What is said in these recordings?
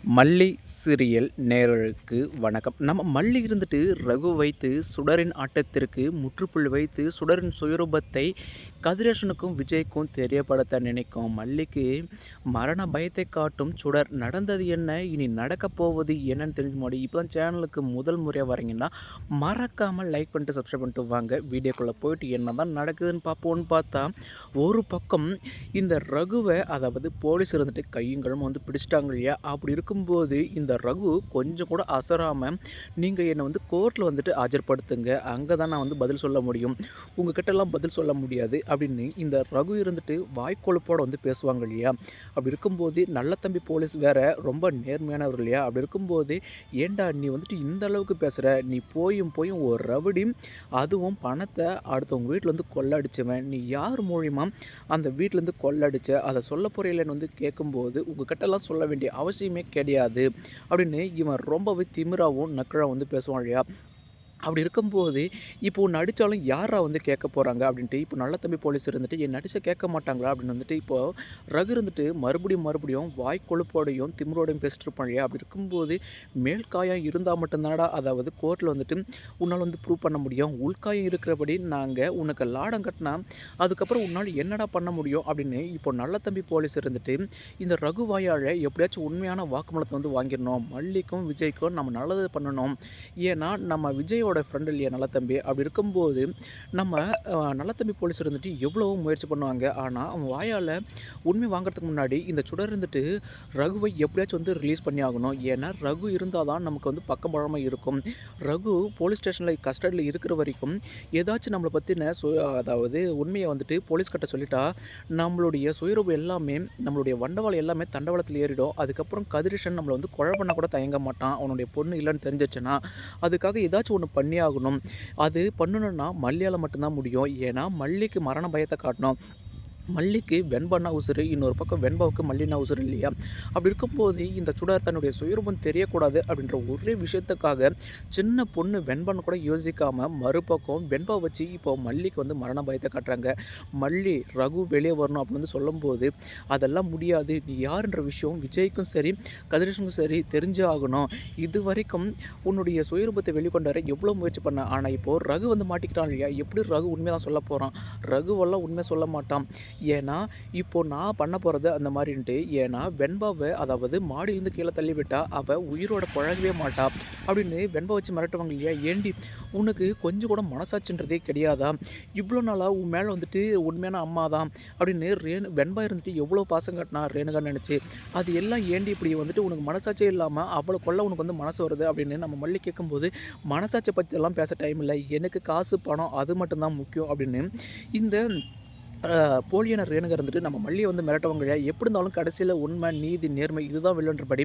மல்லி சீரியல் நேயர்களுக்கு வணக்கம். நம்ம மல்லி இருந்துட்டு ரகு வைத்து சுடரின் ஆட்டத்திற்கு முற்றுப்புள்ளி வைத்து சுடரின் சுயரூபத்தை கதிரேசனுக்கும் விஜய்க்கும் தெரியப்படுத்த நினைக்கும் மல்லிக்கு மரண பயத்தை காட்டும் சுடர். நடந்தது என்ன, இனி நடக்கப் போவது என்னன்னு தெரிஞ்சு முன்னாடி இப்போ தான் சேனலுக்கு முதல் முறையாக வரீங்கன்னா மறக்காமல் லைக் பண்ணிட்டு சப்ஸ்கிரைப் பண்ணிட்டு வாங்க. வீடியோக்குள்ளே போயிட்டு என்ன தான் நடக்குதுன்னு பார்ப்போன்னு பார்த்தா, ஒரு பக்கம் இந்த ரகுவை அதாவது போலீஸ் இருந்துட்டு கையுங்களும் பிடிச்சிட்டாங்க இல்லையா. அப்படி இருக்கும்போது இந்த ரகு கொஞ்சம் கூட அசராமல் நீங்கள் என்னை கோர்ட்டில் ஆஜர்படுத்துங்க, அங்கே தான் நான் பதில் சொல்ல முடியும், உங்ககிட்டலாம் பதில் சொல்ல முடியாது அப்படின்னு இந்த ரகு இருந்துட்டு வாய்க்கொழுப்போடு பேசுவாங்க இல்லையா. அப்படி இருக்கும்போது நல்ல தம்பி போலீஸ் வேற ரொம்ப நேர்மையானவர் இல்லையா. அப்படி இருக்கும்போது ஏண்டா நீ இந்த அளவுக்கு பேசுகிற, நீ போயும் ஒரு ரவுடி, அதுவும் பணத்தை அடுத்தவங்க வீட்டில் கொள்ளடிச்சவன், நீ யார் மூலியமா அந்த வீட்டிலேருந்து கொள்ளடிச்ச, அதை சொல்ல போகிறீங்களேன்னு கேட்கும்போது உங்ககிட்டலாம் சொல்ல வேண்டிய அவசியமே கிடையாது அப்படின்னு இவன் ரொம்பவே திமிராகவும் நக்கலாக பேசுவான் இல்லையா. அப்படி இருக்கும்போது இப்போது நடித்தாலும் யாரா கேட்க போகிறாங்க அப்படின்ட்டு இப்போ நல்ல தம்பி போலீஸ் இருந்துட்டு என் நடிச்ச கேட்க மாட்டாங்களா அப்படின்னு இப்போது ரகு இருந்துட்டு மறுபடியும் வாய்க்கொழுப்போடையும் திமிரோடையும் பேசிட்டு இருப்பான் இல்லையா. அப்படி இருக்கும்போது மேல் காயம் இருந்தால் மட்டும்தானடா அதாவது கோர்ட்டில் உன்னால் ப்ரூவ் பண்ண முடியும், உள்காயம் இருக்கிறபடி நாங்கள் உனக்கு லாடம் கட்டினா அதுக்கப்புறம் உன்னால் என்னடா பண்ண முடியும் அப்படின்னு இப்போ நல்ல தம்பி போலீஸ் இருந்துட்டு இந்த ரகு வாயால் எப்படியாச்சும் உண்மையான வாக்குமூலத்தை வாங்கிடணும், மல்லிக்கும் விஜய்க்கும் நம்ம நல்லது பண்ணணும். ஏன்னா நம்ம விஜயோட ஃப்ரெண்ட் இல்லையா நல்லத்தம்பி. அப்படி இருக்கும்போது நம்ம நல்லத்தம்பி போலீஸ் இருந்துட்டு எவ்வளவோ முயற்சி பண்ணுவாங்க, ஆனால் அவன் வாயால் உண்மை வாங்குறதுக்கு முன்னாடி இந்த சுடர் இருந்துட்டு ரகுவை எப்படியாச்சும் ரிலீஸ் பண்ணி ஆகணும். ஏன்னா ரகு இருந்தால் தான் நமக்கு பக்கபலமாக இருக்கும். ரகு போலீஸ் ஸ்டேஷனில் கஸ்டடியில் இருக்கிற வரைக்கும் ஏதாச்சும் நம்மளை பற்றின அதாவது உண்மையை போலீஸ்கிட்ட சொல்லிட்டா நம்மளுடைய சுயரூபம் எல்லாமே நம்மளுடைய வண்டவாளம் எல்லாமே தண்டவாளத்தில் ஏறிடும். அதுக்கப்புறம் கதிரேசன் நம்மளை கொலை பண்ண கூட தயங்க மாட்டான். அவனுடைய பொண்ணு இல்லைன்னு தெரிஞ்சிச்சுன்னா அதுக்காக ஏதாச்சும் ஒன்று பண்ணி ஆகணும். அது பண்ணணுன்னா மல்லியால் மட்டும்தான் முடியும். ஏன்னா மல்லிக்கு மரண பயத்தை காட்டணும். மல்லிக்கு வெண்பானா உசுறு, இன்னொரு பக்கம் வெண்பாவுக்கு மல்லினா உசுறு இல்லையா. அப்படி இருக்கும்போது இந்த சுடர் தன்னுடைய சுயரூபம் தெரியக்கூடாது அப்படின்ற ஒரே விஷயத்துக்காக சின்ன பொண்ணு வெண்பான்னு கூட யோசிக்காமல் மறுபக்கம் வெண்பா வச்சு இப்போ மல்லிக்கு மரண பயத்தை காட்டுறாங்க. மல்லி ரகு வெளியே வரணும் அப்படின்னு சொல்லும்போது அதெல்லாம் முடியாது, நீ யாருன்ற விஷயம் விஜய்க்கும் சரி கதிரேஷனுக்கும் சரி தெரிஞ்சே ஆகணும். இது வரைக்கும் உன்னுடைய சுயரூபத்தை வெளிக்கொண்டார எவ்வளோ முயற்சி பண்ண, ஆனால் இப்போது ரகு மாட்டிக்கிட்டான் இல்லையா. எப்படி ரகு உண்மையாக சொல்ல போகிறான், ரகுவெல்லாம் உண்மை சொல்ல மாட்டான். ஏன்னா இப்போது நான் பண்ண போகிறது அந்த மாதிரின்ட்டு. ஏன்னா வெண்பாவை அதாவது மாடியிலேருந்து கீழே தள்ளி விட்டால் அவள் உயிரோட பழகவே மாட்டா அப்படின்னு வெண்பா வச்சு மிரட்டுவாங்க இல்லையா. ஏண்டி உனக்கு கொஞ்சம் கூட மனசாட்சின்றதே கிடையாதா, இவ்வளோ நாளாக உன் மேலே உண்மையான அம்மா தான் அப்படின்னு வெண்பா இருந்துட்டு எவ்வளோ பாசம் கட்டினா ரேணுகா நினச்சி, அது எல்லாம் ஏண்டி இப்படி உனக்கு மனசாட்சியே இல்லாமல் அவ்வளோ கொள்ள உனக்கு மனசு வருது அப்படின்னு நம்ம மல்லி கேட்கும்போது, மனசாட்சியை பற்றியெல்லாம் பேச டைம் இல்லை, எனக்கு காசு பணம் அது மட்டும்தான் முக்கியம் அப்படின்னு இந்த போலியான ரேணுகா இருந்துட்டு நம்ம மல்லியை மிரட்டவங்க. எப்படி இருந்தாலும் கடைசியில் உண்மை நீதி நேர்மை இதுதான் வெல்லுன்றபடி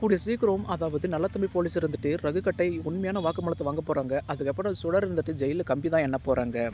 கூடிய சீக்கிரம் அதாவது நல்ல தம்பி போலீஸ் இருந்துட்டு ரகு கட்டை உண்மையான வாக்குமூலத்தை வாங்க போகிறாங்க. அதுக்கப்புறம் சுடர் இருந்துட்டு ஜெயிலில் கம்பி தான் எண்ண போகிறாங்க.